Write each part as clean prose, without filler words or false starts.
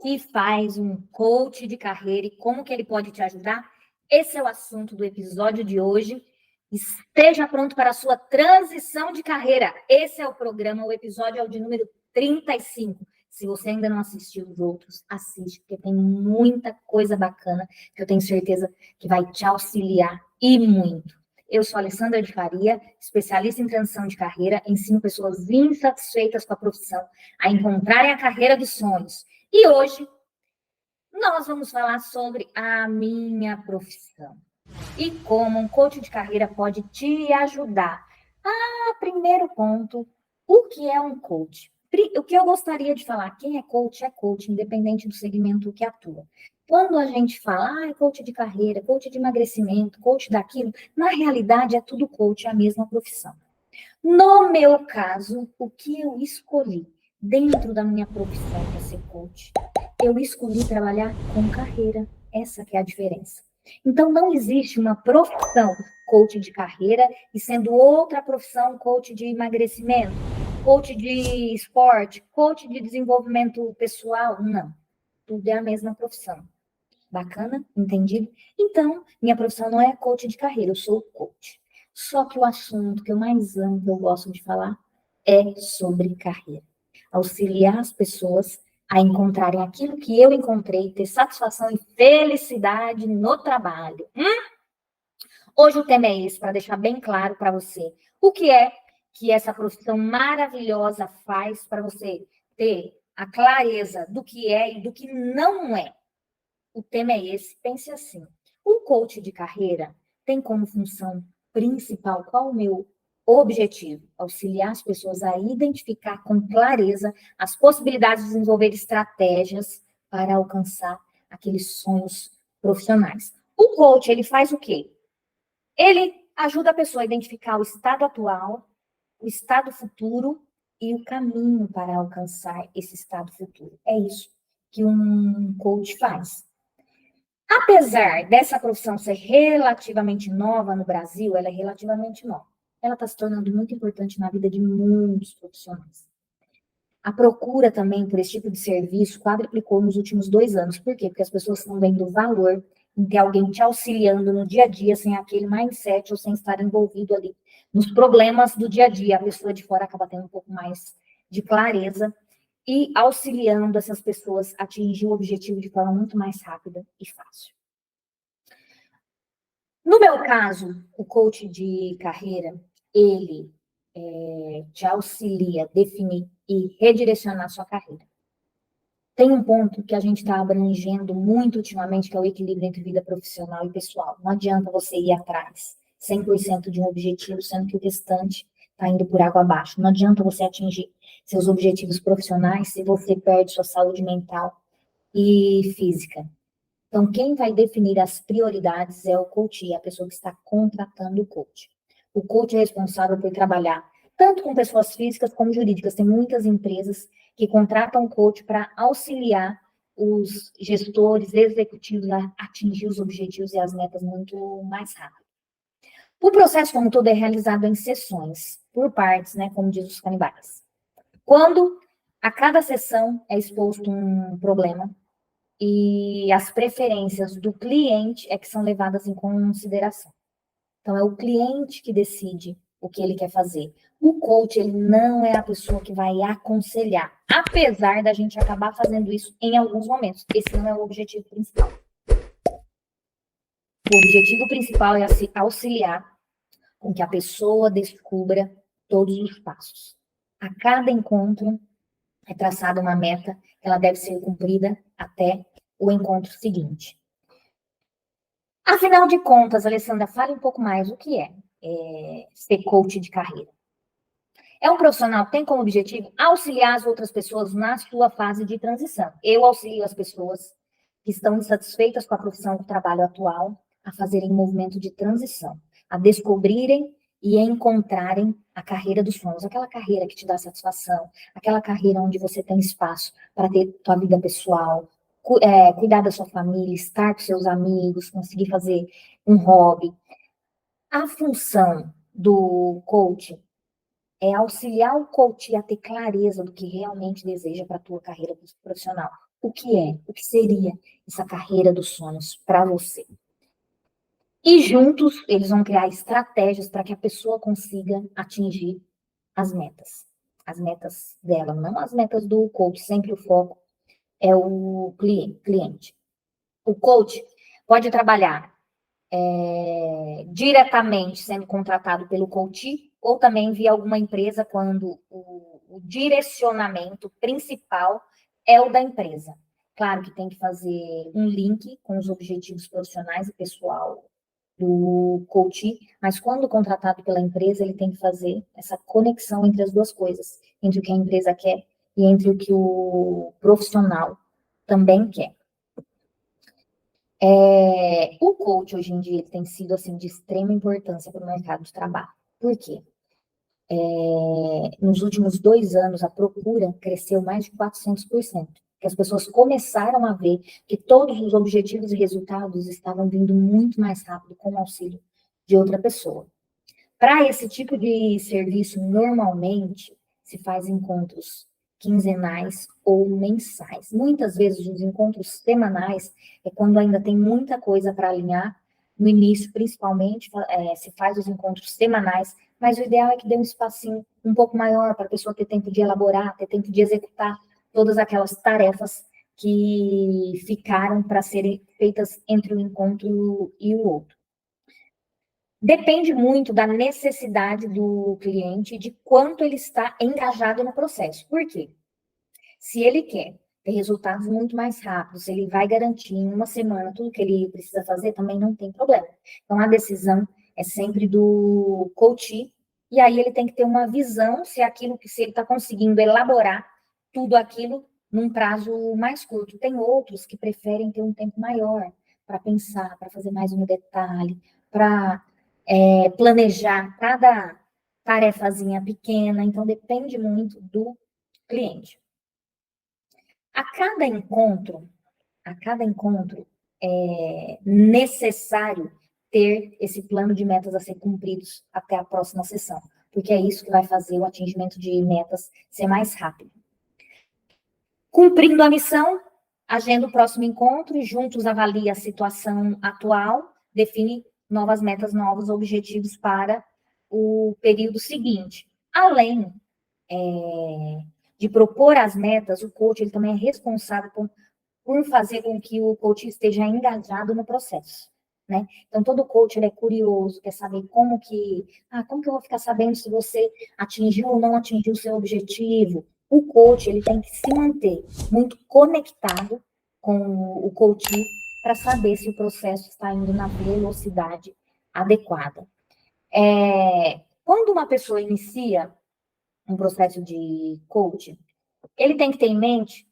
que faz um coach de carreira e como que ele pode te ajudar? Esse é o assunto do episódio de hoje. Esteja pronto para a sua transição de carreira. Esse é o programa, o episódio é o de número 35. Se você ainda não assistiu os outros, assiste, porque tem muita coisa bacana que eu tenho certeza que vai te auxiliar e muito. Eu sou Alessandra de Faria, especialista em transição de carreira, ensino pessoas insatisfeitas com a profissão a encontrarem a carreira dos sonhos. E hoje nós vamos falar sobre a minha profissão e como um coach de carreira pode te ajudar. Primeiro ponto, o que é um coach? O que eu gostaria de falar, quem é coach, independente do segmento que atua. Quando a gente fala, é coach de carreira, coach de emagrecimento, coach daquilo, na realidade é tudo coach, é a mesma profissão. No meu caso, o que eu escolhi dentro da minha profissão para ser coach, eu escolhi trabalhar com carreira, essa que é a diferença. Então, não existe uma profissão coach de carreira e sendo outra profissão coach de emagrecimento, coach de esporte, coach de desenvolvimento pessoal, não. Tudo é a mesma profissão. Bacana? Entendido? Então, minha profissão não é coach de carreira, eu sou coach. Só que o assunto que eu mais amo, que eu gosto de falar, é sobre carreira. Auxiliar as pessoas a encontrarem aquilo que eu encontrei, ter satisfação e felicidade no trabalho. Hoje o tema é esse, para deixar bem claro para você. O que é que essa profissão maravilhosa faz para você ter a clareza do que é e do que não é. O tema é esse, pense assim. O coach de carreira tem como função principal, qual o meu objetivo? Auxiliar as pessoas a identificar com clareza as possibilidades de desenvolver estratégias para alcançar aqueles sonhos profissionais. O coach, ele faz o quê? Ele ajuda a pessoa a identificar o estado atual, o estado futuro e o caminho para alcançar esse estado futuro. É isso que um coach faz. Apesar dessa profissão ser relativamente nova no Brasil, ela é relativamente nova. Ela está se tornando muito importante na vida de muitos profissionais. A procura também por esse tipo de serviço quadruplicou nos últimos 2 anos. Por quê? Porque as pessoas estão vendo valor em ter alguém te auxiliando no dia a dia, sem aquele mindset ou sem estar envolvido ali nos problemas do dia a dia. A pessoa de fora acaba tendo um pouco mais de clareza e auxiliando essas pessoas a atingir o objetivo de forma muito mais rápida e fácil. No meu caso, o coach de carreira, ele te auxilia a definir e redirecionar a sua carreira. Tem um ponto que a gente está abrangendo muito ultimamente, que é o equilíbrio entre vida profissional e pessoal. Não adianta você ir atrás 100% de um objetivo, sendo que o restante está indo por água abaixo. Não adianta você atingir seus objetivos profissionais se você perde sua saúde mental e física. Então, quem vai definir as prioridades é o coach, a pessoa que está contratando o coach. O coach é responsável por trabalhar tanto com pessoas físicas como jurídicas. Tem muitas empresas que contratam coach para auxiliar os gestores, executivos a atingir os objetivos e as metas muito mais rápido. O processo como todo é realizado em sessões, por partes, né, como diz os canibais. Quando a cada sessão é exposto um problema, e as preferências do cliente é que são levadas em consideração. Então, é o cliente que decide o que ele quer fazer. O coach, ele não é a pessoa que vai aconselhar, apesar da gente acabar fazendo isso em alguns momentos. Esse não é o objetivo principal. O objetivo principal é auxiliar com que a pessoa descubra todos os passos. A cada encontro é traçada uma meta que ela deve ser cumprida até o encontro seguinte. Afinal de contas, Alessandra, fale um pouco mais o que é ser coach de carreira. É um profissional que tem como objetivo auxiliar as outras pessoas na sua fase de transição. Eu auxilio as pessoas que estão insatisfeitas com a profissão do trabalho atual a fazerem um movimento de transição, a descobrirem e encontrarem a carreira dos sonhos, aquela carreira que te dá satisfação, aquela carreira onde você tem espaço para ter tua vida pessoal, cuidar da sua família, estar com seus amigos, conseguir fazer um hobby. A função do coach é auxiliar o coach a ter clareza do que realmente deseja para a tua carreira profissional. o que seria essa carreira dos sonhos para você. E juntos, eles vão criar estratégias para que a pessoa consiga atingir as metas dela, não as metas do coach, sempre o foco é o cliente. O coach pode trabalhar diretamente sendo contratado pelo coach ou também via alguma empresa quando o direcionamento principal é o da empresa. Claro que tem que fazer um link com os objetivos profissionais e pessoal do coach, mas quando contratado pela empresa, ele tem que fazer essa conexão entre as duas coisas, entre o que a empresa quer e entre o que o profissional também quer. O coach, hoje em dia, ele tem sido assim, de extrema importância para o mercado de trabalho. Por quê? Nos últimos 2 anos, a procura cresceu mais de 400%. Que as pessoas começaram a ver que todos os objetivos e resultados estavam vindo muito mais rápido com o auxílio de outra pessoa. Para esse tipo de serviço, normalmente se faz encontros quinzenais ou mensais. Muitas vezes os encontros semanais é quando ainda tem muita coisa para alinhar. No início, principalmente, se faz os encontros semanais, mas o ideal é que dê um espacinho um pouco maior para a pessoa ter tempo de elaborar, ter tempo de executar todas aquelas tarefas que ficaram para serem feitas entre um encontro e o outro. Depende muito da necessidade do cliente, de quanto ele está engajado no processo. Por quê? Se ele quer ter resultados muito mais rápidos, ele vai garantir em uma semana tudo que ele precisa fazer, também não tem problema. Então, a decisão é sempre do coach, e aí ele tem que ter uma visão se ele está conseguindo elaborar tudo aquilo num prazo mais curto. Tem outros que preferem ter um tempo maior para pensar, para fazer mais um detalhe, para planejar cada tarefazinha pequena, então depende muito do cliente. A cada encontro é necessário ter esse plano de metas a ser cumpridos até a próxima sessão, porque é isso que vai fazer o atingimento de metas ser mais rápido. Cumprindo a missão, agenda o próximo encontro e juntos avalia a situação atual, define novas metas, novos objetivos para o período seguinte. Além de propor as metas, o coach ele também é responsável por fazer com que o coach esteja engajado no processo, né? Então, todo coach ele é curioso, quer saber como que eu vou ficar sabendo se você atingiu ou não atingiu o seu objetivo. O coach ele tem que se manter muito conectado com o coach para saber se o processo está indo na velocidade adequada. Quando uma pessoa inicia um processo de coaching, ele tem que ter em mente,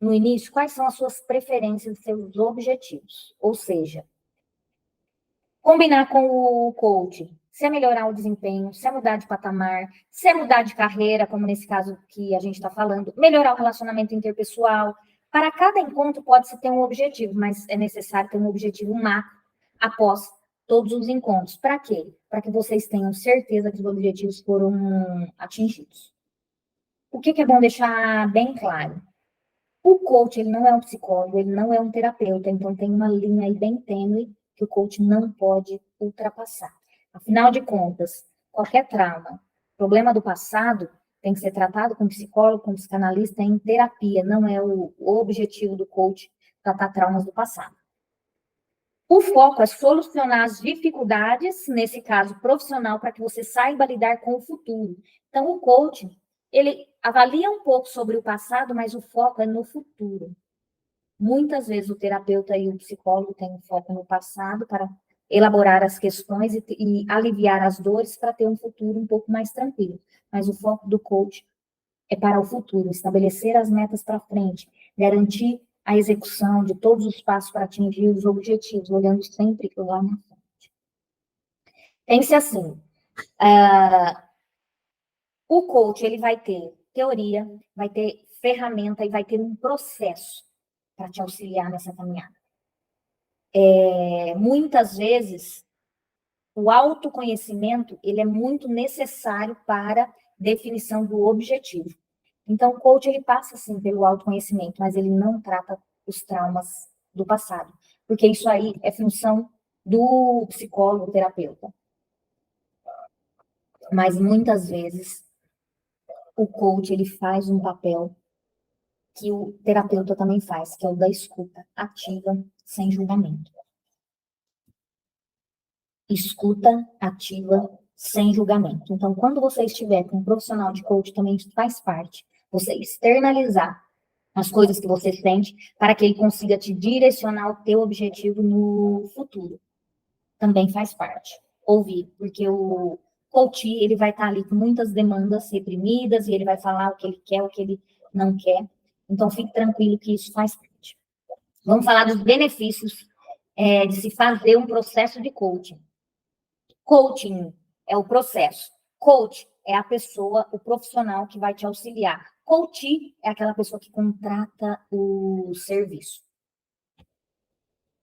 no início, quais são as suas preferências e seus objetivos. Ou seja, combinar com o coach, se é melhorar o desempenho, se é mudar de patamar, se é mudar de carreira, como nesse caso que a gente está falando, melhorar o relacionamento interpessoal. Para cada encontro pode-se ter um objetivo, mas é necessário ter um objetivo macro após todos os encontros. Para quê? Para que vocês tenham certeza que os objetivos foram atingidos. O que é bom deixar bem claro? O coach, ele não é um psicólogo, ele não é um terapeuta, então tem uma linha aí bem tênue que o coach não pode ultrapassar. Afinal de contas, qualquer trauma, problema do passado, tem que ser tratado com psicólogo, com psicanalista em terapia, não é o objetivo do coach tratar traumas do passado. O foco é solucionar as dificuldades, nesse caso profissional, para que você saiba lidar com o futuro. Então, o coach, ele avalia um pouco sobre o passado, mas o foco é no futuro. Muitas vezes o terapeuta e o psicólogo têm um foco no passado para elaborar as questões e aliviar as dores para ter um futuro um pouco mais tranquilo. Mas o foco do coach é para o futuro, estabelecer as metas para frente, garantir a execução de todos os passos para atingir os objetivos, olhando sempre lá na frente. Pense assim, o coach ele vai ter teoria, vai ter ferramenta e vai ter um processo para te auxiliar nessa caminhada. Muitas vezes, o autoconhecimento ele é muito necessário para definição do objetivo. Então, o coach, ele passa, sim, pelo autoconhecimento, mas ele não trata os traumas do passado, porque isso aí é função do psicólogo, terapeuta. Mas, muitas vezes, o coach, ele faz um papel que o terapeuta também faz, que é o da escuta ativa, sem julgamento. Escuta ativa, sem julgamento. Então, quando você estiver com um profissional de coach, também faz parte você externalizar as coisas que você sente para que ele consiga te direcionar o teu objetivo no futuro. Também faz parte. Ouvir, porque o coach, ele vai estar ali com muitas demandas reprimidas e ele vai falar o que ele quer, o que ele não quer. Então, fique tranquilo que isso faz parte. Vamos falar dos benefícios de se fazer um processo de coaching. Coaching é o processo. Coach é a pessoa, o profissional que vai te auxiliar. Coach é aquela pessoa que contrata o serviço.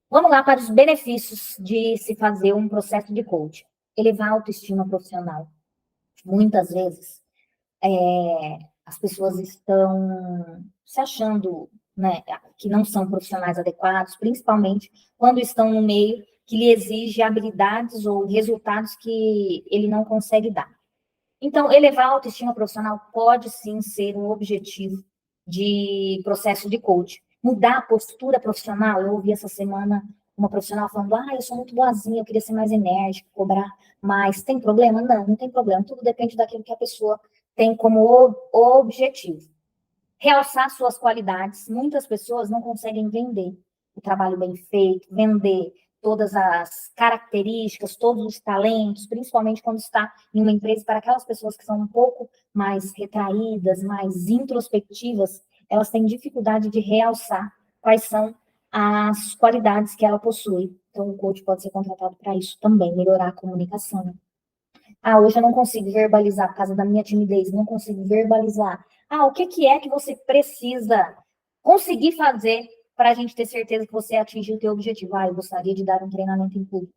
Vamos lá para os benefícios de se fazer um processo de coaching. Elevar a autoestima profissional. Muitas vezes, as pessoas estão se achando, né, que não são profissionais adequados, principalmente quando estão no meio que lhe exige habilidades ou resultados que ele não consegue dar. Então, elevar a autoestima profissional pode sim ser um objetivo de processo de coaching. Mudar a postura profissional. Eu ouvi essa semana uma profissional falando: eu sou muito boazinha, eu queria ser mais enérgica, cobrar mais. Tem problema? Não, não tem problema. Tudo depende daquilo que a pessoa tem como objetivo. Realçar suas qualidades. Muitas pessoas não conseguem vender o trabalho bem feito, vender todas as características, todos os talentos, principalmente quando está em uma empresa, para aquelas pessoas que são um pouco mais retraídas, mais introspectivas, elas têm dificuldade de realçar quais são as qualidades que ela possui. Então, o coach pode ser contratado para isso também, melhorar a comunicação. Hoje eu não consigo verbalizar por causa da minha timidez, não consigo verbalizar. O que é que você precisa conseguir fazer para a gente ter certeza que você atingiu o teu objetivo? Eu gostaria de dar um treinamento em público.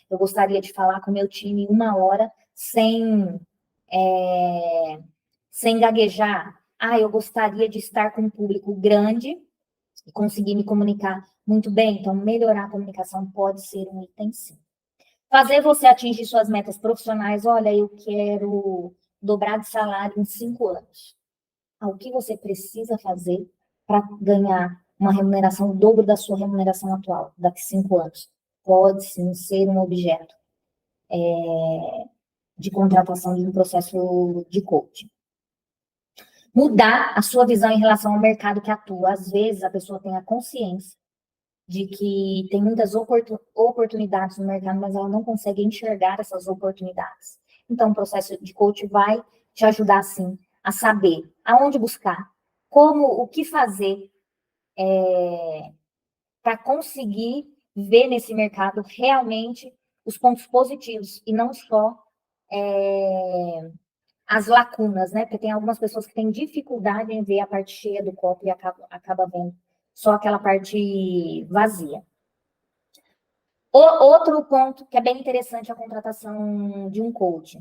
Eu gostaria de falar com o meu time 1 hora sem gaguejar. Eu gostaria de estar com um público grande e conseguir me comunicar muito bem. Então, melhorar a comunicação pode ser um item, sim. Fazer você atingir suas metas profissionais. Olha, eu quero dobrar de salário em 5 anos. O que você precisa fazer para ganhar uma remuneração, o dobro da sua remuneração atual, daqui a 5 anos? Pode sim ser um objeto de contratação de um processo de coaching. Mudar a sua visão em relação ao mercado que atua. Às vezes, a pessoa tem a consciência de que tem muitas oportunidades no mercado, mas ela não consegue enxergar essas oportunidades. Então, o processo de coaching vai te ajudar, sim, a saber aonde buscar, o que fazer para conseguir ver nesse mercado realmente os pontos positivos e não só as lacunas, né? Porque tem algumas pessoas que têm dificuldade em ver a parte cheia do copo e acaba vendo só aquela parte vazia. Outro ponto que é bem interessante é a contratação de um coach.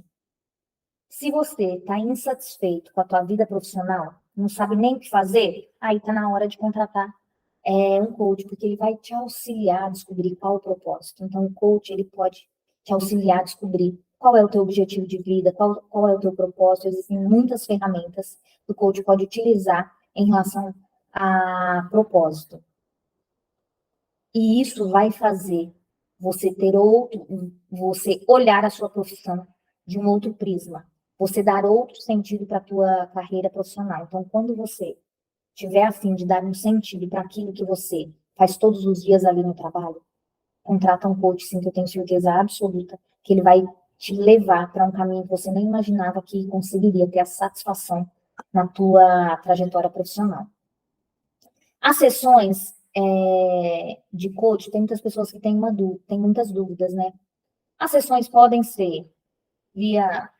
Se você está insatisfeito com a tua vida profissional, não sabe nem o que fazer, aí está na hora de contratar um coach, porque ele vai te auxiliar a descobrir qual o propósito. Então, o coach, ele pode te auxiliar a descobrir qual é o teu objetivo de vida, qual é o teu propósito. Existem muitas ferramentas que o coach pode utilizar em relação a propósito. E isso vai fazer você você olhar a sua profissão de um outro prisma, você dar outro sentido para a tua carreira profissional. Então, quando você tiver a fim de dar um sentido para aquilo que você faz todos os dias ali no trabalho, contrata um coach, sim, que eu tenho certeza absoluta que ele vai te levar para um caminho que você nem imaginava que conseguiria ter a satisfação na tua trajetória profissional. As sessões de coach, tem muitas pessoas que têm muitas dúvidas, né? As sessões podem ser via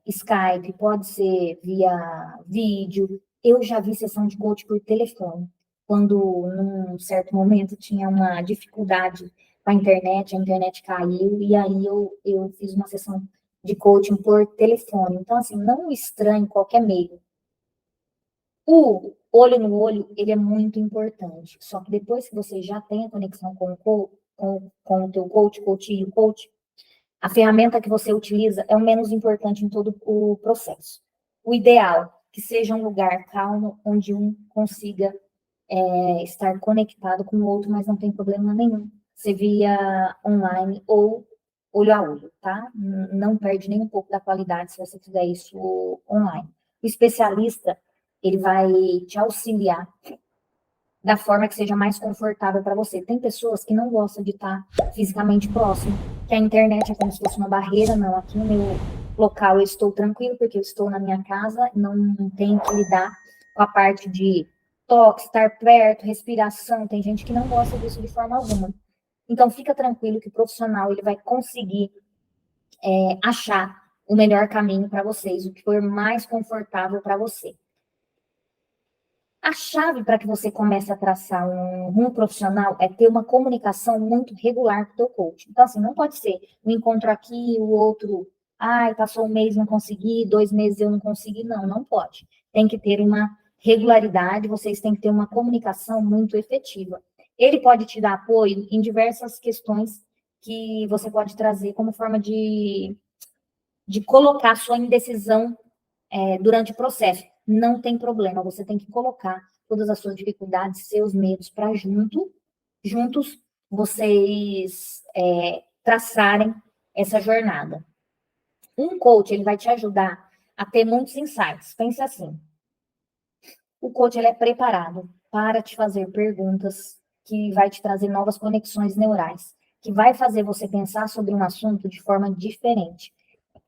Skype, pode ser via vídeo. Eu já vi sessão de coach por telefone, quando num certo momento tinha uma dificuldade com a internet caiu, e aí eu fiz uma sessão de coaching por telefone. Então, assim, não estranhe qualquer meio O olho no olho, ele é muito importante. Só que depois que você já tem a conexão com o teu coach e o coach, a ferramenta que você utiliza é o menos importante em todo o processo. O ideal, que seja um lugar calmo, onde um consiga estar conectado com o outro, mas não tem problema nenhum. Você via online ou olho a olho, tá? Não perde nem um pouco da qualidade se você fizer isso online. O especialista, ele vai te auxiliar da forma que seja mais confortável para você. Tem pessoas que não gostam de estar fisicamente próximo, que a internet é como se fosse uma barreira. Não, aqui no meu local eu estou tranquilo, porque eu estou na minha casa, não tenho que lidar com a parte de toque, estar perto, respiração. Tem gente que não gosta disso de forma alguma. Então, fica tranquilo que o profissional ele vai conseguir achar o melhor caminho para vocês, o que for mais confortável para você. A chave para que você comece a traçar um rumo profissional é ter uma comunicação muito regular com o teu coach. Então, assim, não pode ser um encontro aqui, o outro, ai, passou um mês, não consegui, 2 meses eu não consegui. Não, não pode. Tem que ter uma regularidade, vocês têm que ter uma comunicação muito efetiva. Ele pode te dar apoio em diversas questões que você pode trazer como forma de colocar sua indecisão durante o processo. Não tem problema, você tem que colocar todas as suas dificuldades, seus medos para juntos vocês traçarem essa jornada. Um coach, ele vai te ajudar a ter muitos insights. Pense assim, o coach, ele é preparado para te fazer perguntas que vai te trazer novas conexões neurais, que vai fazer você pensar sobre um assunto de forma diferente,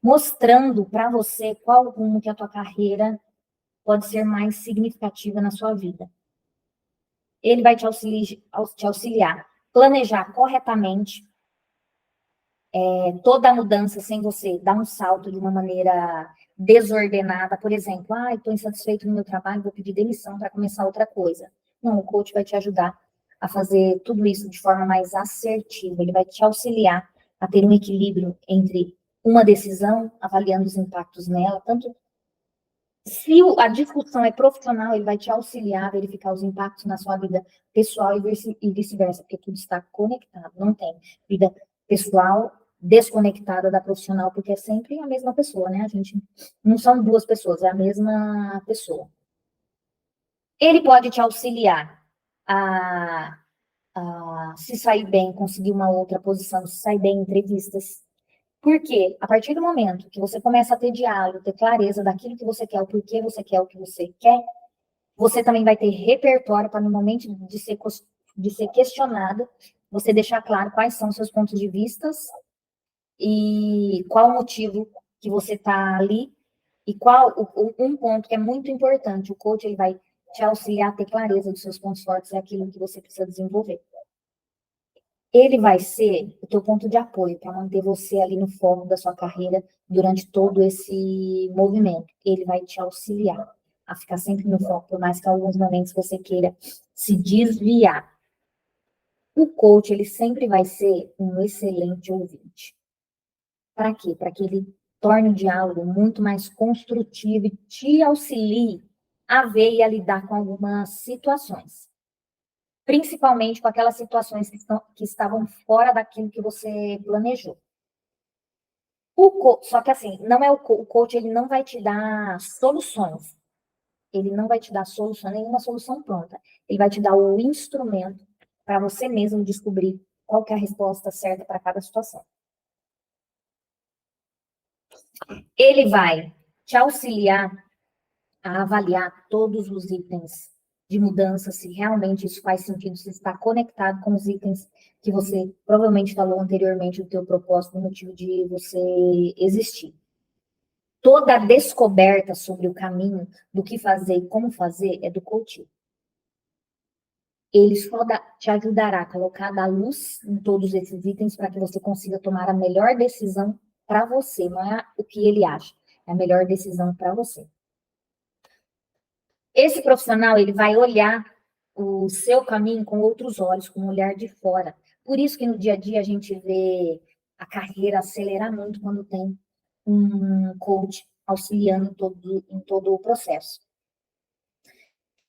mostrando para você qual rumo que a tua carreira pode ser mais significativa na sua vida. Ele vai te auxiliar planejar corretamente toda a mudança sem você dar um salto de uma maneira desordenada. Por exemplo, estou insatisfeito no meu trabalho, vou pedir demissão para começar outra coisa. Não, o coach vai te ajudar a fazer tudo isso de forma mais assertiva. Ele vai te auxiliar a ter um equilíbrio entre uma decisão, avaliando os impactos nela, tanto se a discussão é profissional, ele vai te auxiliar a verificar os impactos na sua vida pessoal e vice-versa, porque tudo está conectado. Não tem vida pessoal desconectada da profissional, porque é sempre a mesma pessoa, né? A gente não são duas pessoas, é a mesma pessoa. Ele pode te auxiliar a se sair bem, conseguir uma outra posição, se sair bem em entrevistas. Porque a partir do momento que você começa a ter diálogo, ter clareza daquilo que você quer, o porquê você quer o que você quer, você também vai ter repertório para no momento de ser questionada, você deixar claro quais são seus pontos de vista e qual o motivo que você está ali e um ponto que é muito importante, o coach ele vai te auxiliar a ter clareza dos seus pontos fortes e aquilo que você precisa desenvolver. Ele vai ser o teu ponto de apoio para manter você ali no foco da sua carreira durante todo esse movimento. Ele vai te auxiliar a ficar sempre no foco, por mais que em alguns momentos você queira se desviar. O coach, ele sempre vai ser um excelente ouvinte. Para quê? Para que ele torne o diálogo muito mais construtivo e te auxilie a ver e a lidar com algumas situações. Principalmente com aquelas situações que estavam fora daquilo que você planejou. Só que assim, não é o coach, ele não vai te dar soluções. Ele não vai te dar solução, nenhuma solução pronta. Ele vai te dar o instrumento para você mesmo descobrir qual que é a resposta certa para cada situação. Ele vai te auxiliar a avaliar todos os itens de mudança, se realmente isso faz sentido, se está conectado com os itens que você provavelmente falou anteriormente do teu propósito, no motivo de você existir. Toda a descoberta sobre o caminho do que fazer e como fazer é do coach. Ele só te ajudará a colocar a luz em todos esses itens para que você consiga tomar a melhor decisão para você, não é o que ele acha, é a melhor decisão para você. Esse profissional, ele vai olhar o seu caminho com outros olhos, com um olhar de fora. Por isso que no dia a dia a gente vê a carreira acelerar muito quando tem um coach auxiliando em todo o processo.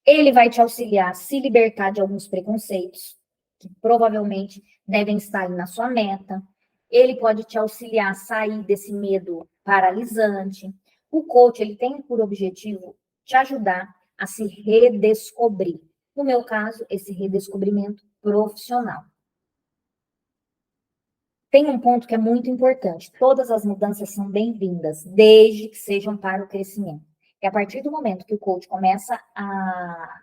Ele vai te auxiliar a se libertar de alguns preconceitos, que provavelmente devem estar aí na sua meta. Ele pode te auxiliar a sair desse medo paralisante. O coach, ele tem por objetivo te ajudar a se redescobrir. No meu caso, esse redescobrimento profissional. Tem um ponto que é muito importante. Todas as mudanças são bem-vindas, desde que sejam para o crescimento. E a partir do momento que o coach começa a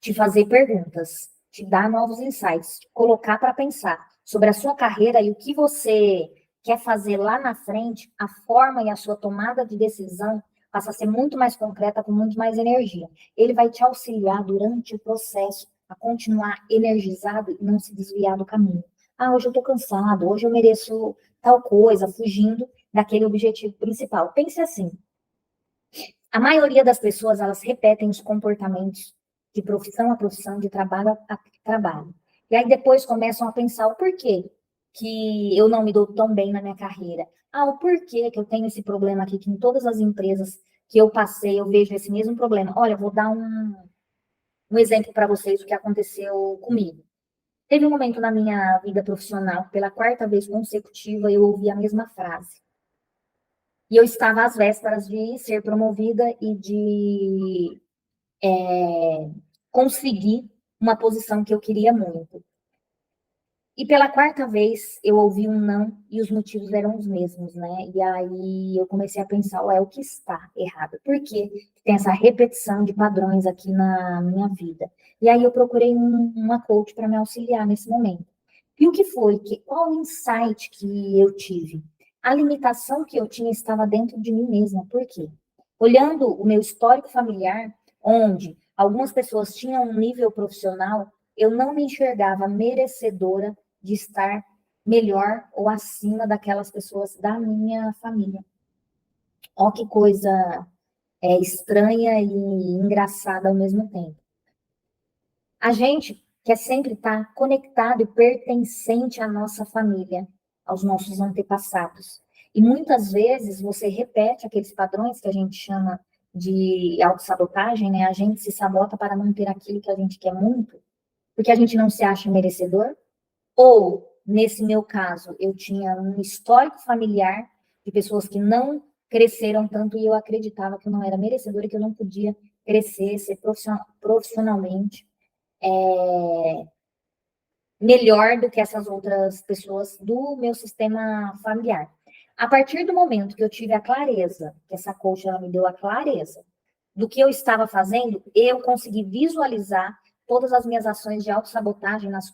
te fazer perguntas, te dar novos insights, te colocar para pensar sobre a sua carreira e o que você quer fazer lá na frente, a forma e a sua tomada de decisão passa a ser muito mais concreta, com muito mais energia. Ele vai te auxiliar durante o processo a continuar energizado e não se desviar do caminho. Ah, hoje eu estou cansado, hoje eu mereço tal coisa, fugindo daquele objetivo principal. Pense assim, a maioria das pessoas, elas repetem os comportamentos de profissão a profissão, de trabalho a trabalho. E aí depois começam a pensar o porquê que eu não me dou tão bem na minha carreira. Ah, o porquê que eu tenho esse problema aqui, que em todas as empresas que eu passei, eu vejo esse mesmo problema. Olha, vou dar um exemplo para vocês do que aconteceu comigo. Teve um momento na minha vida profissional, pela quarta vez consecutiva, eu ouvi a mesma frase. E eu estava às vésperas de ser promovida e de conseguir uma posição que eu queria muito. E pela quarta vez eu ouvi um não e os motivos eram os mesmos, né? E aí eu comecei a pensar, ué, o que está errado? Por que tem essa repetição de padrões aqui na minha vida? E aí eu procurei uma coach para me auxiliar nesse momento. E o que foi? Qual o insight que eu tive? A limitação que eu tinha estava dentro de mim mesma. Por quê? Olhando o meu histórico familiar, onde algumas pessoas tinham um nível profissional, eu não me enxergava merecedora de estar melhor ou acima daquelas pessoas da minha família. Ó, que coisa estranha e engraçada ao mesmo tempo. A gente quer sempre estar conectado e pertencente à nossa família, aos nossos antepassados. E muitas vezes você repete aqueles padrões que a gente chama de autossabotagem, né? A gente se sabota para não ter aquilo que a gente quer muito, porque a gente não se acha merecedor. Ou, nesse meu caso, eu tinha um histórico familiar de pessoas que não cresceram tanto e eu acreditava que eu não era merecedora, que eu não podia crescer, ser profissionalmente melhor do que essas outras pessoas do meu sistema familiar. A partir do momento que eu tive a clareza, que essa coach ela me deu a clareza do que eu estava fazendo, eu consegui visualizar todas as minhas ações de autossabotagem nos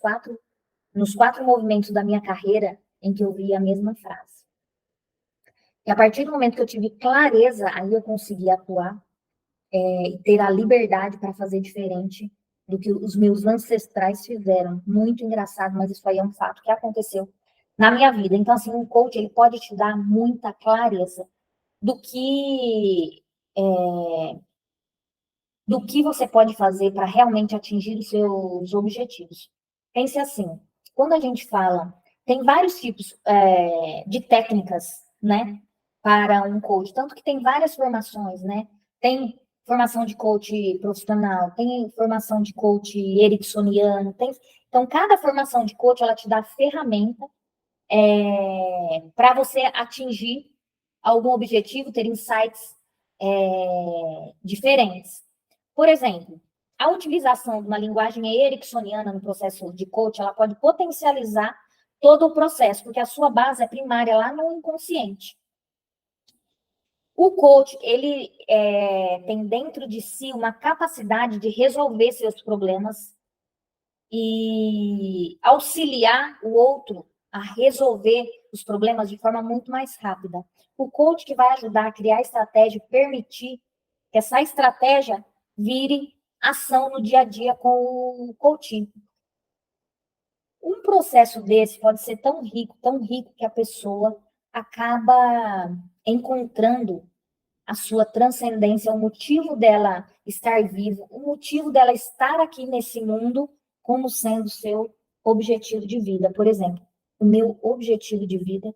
quatro movimentos da minha carreira em que eu vi a mesma frase. E a partir do momento que eu tive clareza, aí eu consegui atuar e ter a liberdade para fazer diferente do que os meus ancestrais fizeram. Muito engraçado, mas isso aí é um fato que aconteceu na minha vida. Então, assim, um coach, ele pode te dar muita clareza do que você pode fazer para realmente atingir os seus objetivos. Pense assim, quando a gente fala, tem vários tipos de técnicas, né, para um coach, tanto que tem várias formações, né, tem formação de coach profissional, tem formação de coach ericksoniano, então cada formação de coach, ela te dá ferramenta para você atingir algum objetivo, ter insights diferentes. Por exemplo, a utilização de uma linguagem ericksoniana no processo de coach, ela pode potencializar todo o processo, porque a sua base é primária lá no inconsciente. O coach, ele tem dentro de si uma capacidade de resolver seus problemas e auxiliar o outro a resolver os problemas de forma muito mais rápida. O coach que vai ajudar a criar estratégia e permitir que essa estratégia vire ação no dia a dia com o coaching. Um processo desse pode ser tão rico, que a pessoa acaba encontrando a sua transcendência, o motivo dela estar vivo, o motivo dela estar aqui nesse mundo como sendo seu objetivo de vida. Por exemplo, o meu objetivo de vida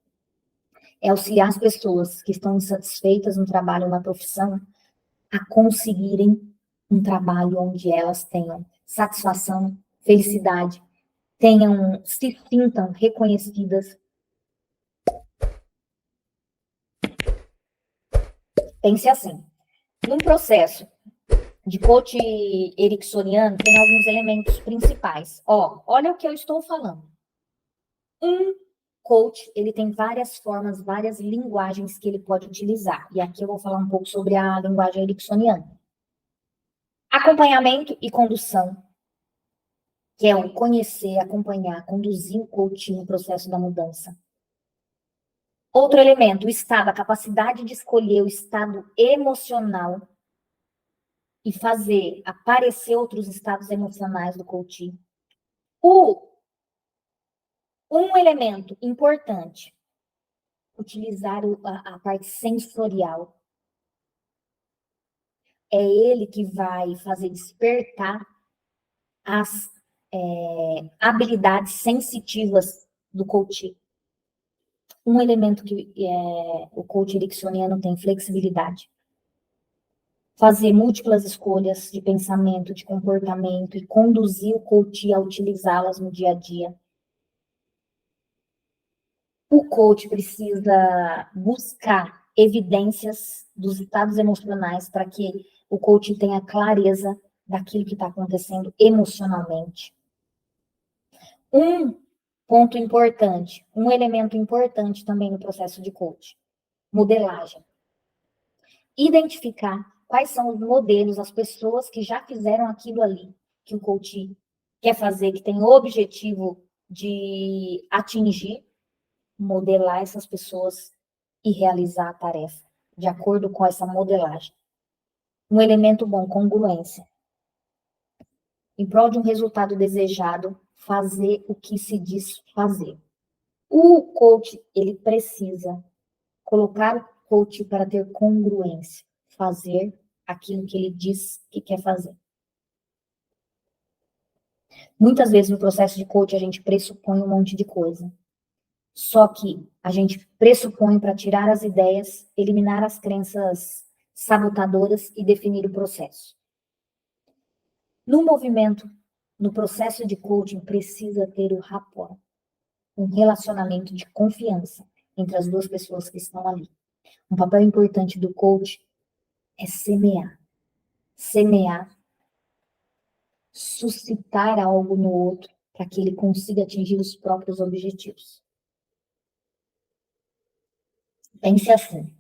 é auxiliar as pessoas que estão insatisfeitas no trabalho, na profissão, a conseguirem um trabalho onde elas tenham satisfação, felicidade, se sintam reconhecidas. Pense assim, num processo de coach ericksoniano, tem alguns elementos principais. Olha o que eu estou falando. Um coach, ele tem várias formas, várias linguagens que ele pode utilizar. E aqui eu vou falar um pouco sobre a linguagem ericksoniana. Acompanhamento e condução, que é o conhecer, acompanhar, conduzir o coach no processo da mudança. Outro elemento, o estado, a capacidade de escolher o estado emocional e fazer aparecer outros estados emocionais do coach. Um elemento importante, utilizar a parte sensorial. É ele que vai fazer despertar as habilidades sensitivas do coach. Um elemento que o coach ericksoniano tem, flexibilidade. Fazer múltiplas escolhas de pensamento, de comportamento e conduzir o coach a utilizá-las no dia a dia. O coach precisa buscar evidências dos estados emocionais para que o coach tenha clareza daquilo que está acontecendo emocionalmente. Um ponto importante, um elemento importante também no processo de coach, modelagem. Identificar quais são os modelos, as pessoas que já fizeram aquilo ali que o coach quer fazer, que tem o objetivo de atingir, modelar essas pessoas e realizar a tarefa de acordo com essa modelagem. Um elemento bom, congruência. Em prol de um resultado desejado, fazer o que se diz fazer. O coach, ele precisa colocar o coach para ter congruência, fazer aquilo que ele diz que quer fazer. Muitas vezes no processo de coach a gente pressupõe um monte de coisa. Só que a gente pressupõe para tirar as ideias, eliminar as crenças sabotadoras e definir o processo. No movimento, no processo de coaching, precisa ter o rapport, um relacionamento de confiança entre as duas pessoas que estão ali. Um papel importante do coach é semear. Semear, suscitar algo no outro para que ele consiga atingir os próprios objetivos. Pense assim.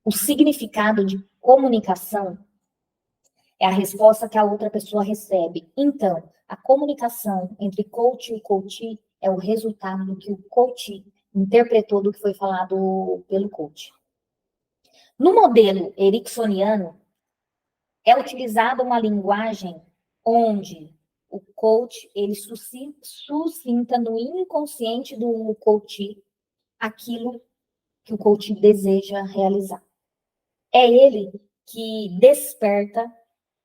O significado de comunicação é a resposta que a outra pessoa recebe. Então, a comunicação entre coach e coachee é o resultado do que o coach interpretou do que foi falado pelo coach. No modelo ericksoniano, é utilizada uma linguagem onde o coach, ele suscita no inconsciente do coachee aquilo que o coach deseja realizar. É ele que desperta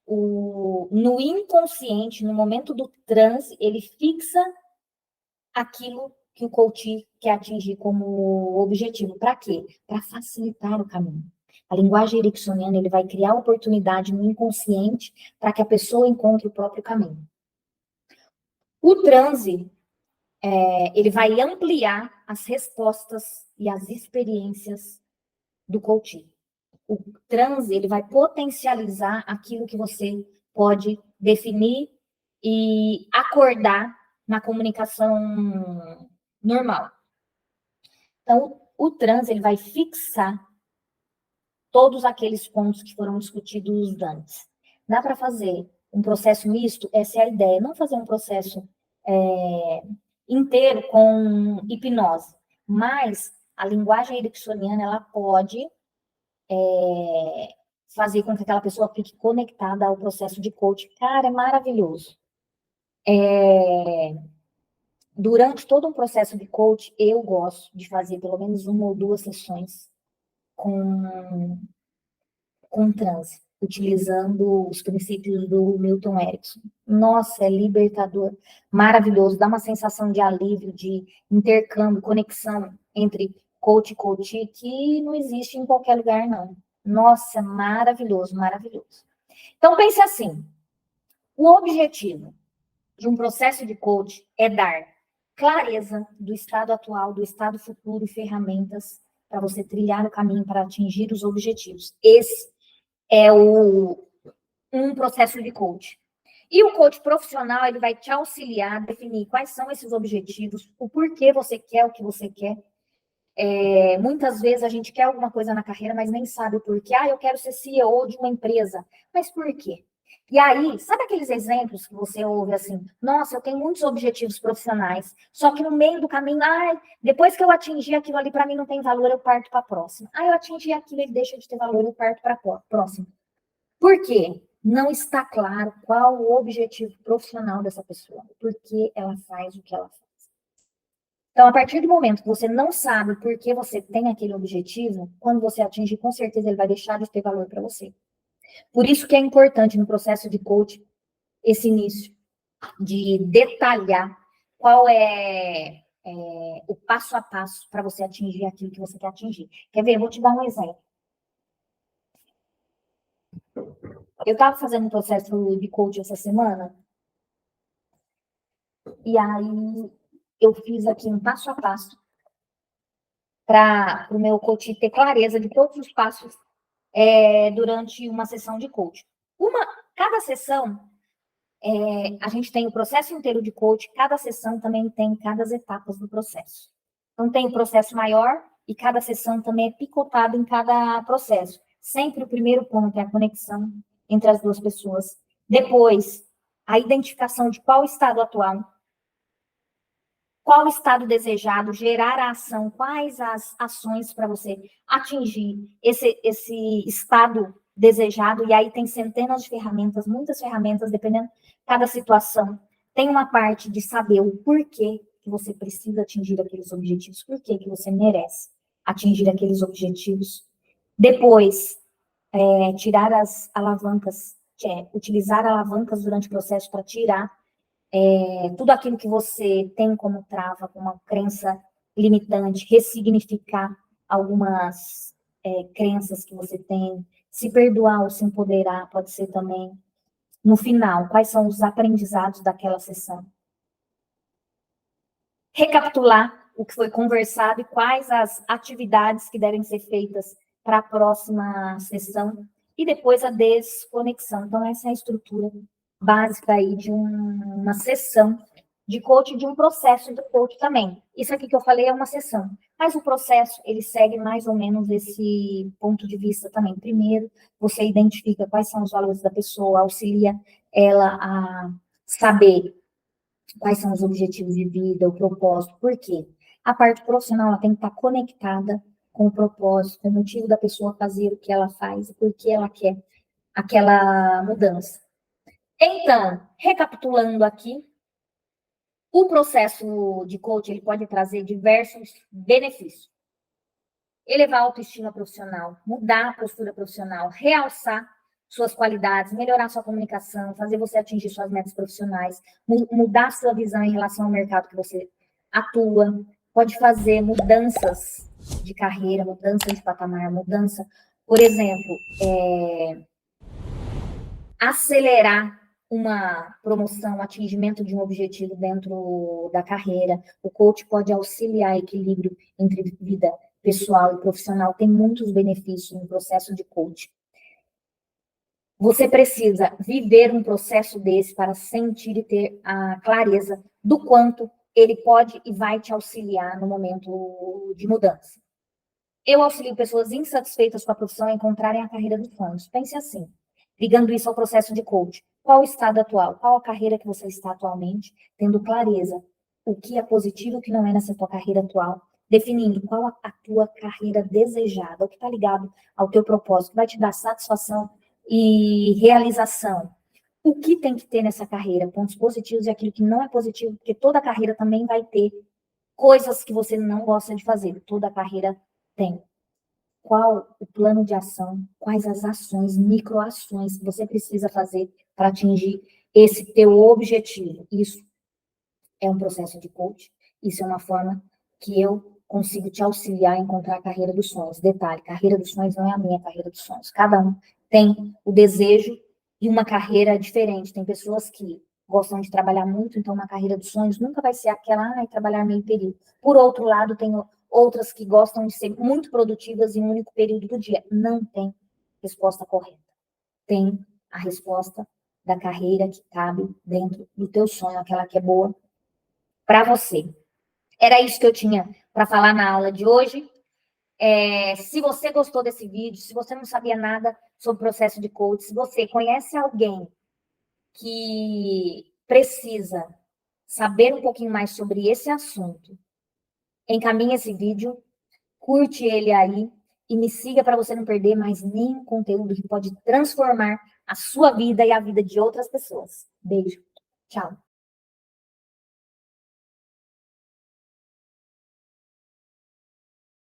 no inconsciente, no momento do transe, ele fixa aquilo que o coach quer atingir como objetivo. Para quê? Para facilitar o caminho. A linguagem ericksoniana, ele vai criar oportunidade no inconsciente para que a pessoa encontre o próprio caminho. O transe, ele vai ampliar as respostas e as experiências do coach. O transe, ele vai potencializar aquilo que você pode definir e acordar na comunicação normal. Então, o transe, ele vai fixar todos aqueles pontos que foram discutidos antes. Dá para fazer um processo misto? Essa é a ideia. Não fazer um processo inteiro com hipnose, mas a linguagem ericksoniana, ela pode fazer com que aquela pessoa fique conectada ao processo de coaching. Cara, é maravilhoso. Durante todo um processo de coaching, eu gosto de fazer pelo menos 1 ou 2 sessões com transe, utilizando os princípios do Milton Erickson. Nossa, é libertador, maravilhoso, dá uma sensação de alívio, de intercâmbio, conexão entre coach, que não existe em qualquer lugar, não. Nossa, maravilhoso, maravilhoso. Então, pense assim, o objetivo de um processo de coach é dar clareza do estado atual, do estado futuro e ferramentas para você trilhar o caminho para atingir os objetivos. Esse é um processo de coach. E o coach profissional, ele vai te auxiliar a definir quais são esses objetivos, o porquê você quer o que você quer. Muitas vezes a gente quer alguma coisa na carreira, mas nem sabe o porquê. Eu quero ser CEO de uma empresa. Mas por quê? E aí, sabe aqueles exemplos que você ouve assim? Nossa, eu tenho muitos objetivos profissionais, só que no meio do caminho, depois que eu atingir aquilo ali, para mim não tem valor, eu parto para a próxima. Eu atingi aquilo, ele deixa de ter valor, eu parto para a próxima. Por quê? Não está claro qual o objetivo profissional dessa pessoa, por que ela faz o que ela faz. Então, a partir do momento que você não sabe por que você tem aquele objetivo, quando você atingir, com certeza ele vai deixar de ter valor para você. Por isso que é importante no processo de coaching esse início de detalhar qual é o passo a passo para você atingir aquilo que você quer atingir. Quer ver? Eu vou te dar um exemplo. Eu estava fazendo um processo de coaching essa semana e aí eu fiz aqui um passo a passo para o meu coach ter clareza de todos os passos durante uma sessão de coaching. Cada sessão, a gente tem o processo inteiro de coaching, cada sessão também tem cada etapas do processo. Então, tem o processo maior e cada sessão também é picotada em cada processo. Sempre o primeiro ponto é a conexão entre as duas pessoas. Depois, a identificação de qual estado atual, qual o estado desejado, gerar a ação, quais as ações para você atingir esse estado desejado, e aí tem centenas de ferramentas, muitas ferramentas, dependendo de cada situação. Tem uma parte de saber o porquê que você precisa atingir aqueles objetivos, porquê que você merece atingir aqueles objetivos. Depois, tirar as alavancas, utilizar alavancas durante o processo para tirar tudo aquilo que você tem como trava, como uma crença limitante, ressignificar algumas crenças que você tem, se perdoar ou se empoderar, pode ser também. No final, quais são os aprendizados daquela sessão? Recapitular o que foi conversado e quais as atividades que devem ser feitas para a próxima sessão. E depois a desconexão. Então, essa é a estrutura básica aí de uma sessão de coaching, de um processo de coaching também. Isso aqui que eu falei é uma sessão, mas o processo, ele segue mais ou menos esse ponto de vista também. Primeiro, você identifica quais são os valores da pessoa, auxilia ela a saber quais são os objetivos de vida, o propósito, por quê? A parte profissional ela tem que estar conectada com o propósito, com o motivo da pessoa fazer o que ela faz e por que ela quer aquela mudança. Então, recapitulando aqui, o processo de coaching ele pode trazer diversos benefícios. Elevar a autoestima profissional, mudar a postura profissional, realçar suas qualidades, melhorar sua comunicação, fazer você atingir suas metas profissionais, mudar sua visão em relação ao mercado que você atua, pode fazer mudanças de carreira, mudança de patamar, mudança, por exemplo, acelerar uma promoção, atingimento de um objetivo dentro da carreira. O coach pode auxiliar equilíbrio entre vida pessoal e profissional. Tem muitos benefícios no processo de coaching. Você precisa viver um processo desse para sentir e ter a clareza do quanto ele pode e vai te auxiliar no momento de mudança. Eu auxilio pessoas insatisfeitas com a profissão a encontrarem a carreira dos sonhos. Pense assim, ligando isso ao processo de coaching. Qual o estado atual? Qual a carreira que você está atualmente? Tendo clareza o que é positivo e o que não é nessa tua carreira atual. Definindo qual a tua carreira desejada, o que está ligado ao teu propósito, que vai te dar satisfação e realização. O que tem que ter nessa carreira? Pontos positivos e aquilo que não é positivo, porque toda carreira também vai ter coisas que você não gosta de fazer. Toda carreira tem. Qual o plano de ação, quais as ações, microações que você precisa fazer para atingir esse teu objetivo. Isso é um processo de coaching, isso é uma forma que eu consigo te auxiliar a encontrar a carreira dos sonhos. Detalhe, carreira dos sonhos não é a minha carreira dos sonhos. Cada um tem o desejo de uma carreira diferente. Tem pessoas que gostam de trabalhar muito, então uma carreira dos sonhos nunca vai ser aquela, trabalhar meio período. Por outro lado, tem outras que gostam de ser muito produtivas em um único período do dia. Não tem resposta correta. Tem a resposta da carreira que cabe dentro do teu sonho, aquela que é boa para você. Era isso que eu tinha para falar na aula de hoje. Se você gostou desse vídeo, se você não sabia nada sobre o processo de coach, se você conhece alguém que precisa saber um pouquinho mais sobre esse assunto, encaminhe esse vídeo, curte ele aí e me siga para você não perder mais nenhum conteúdo que pode transformar a sua vida e a vida de outras pessoas. Beijo. Tchau.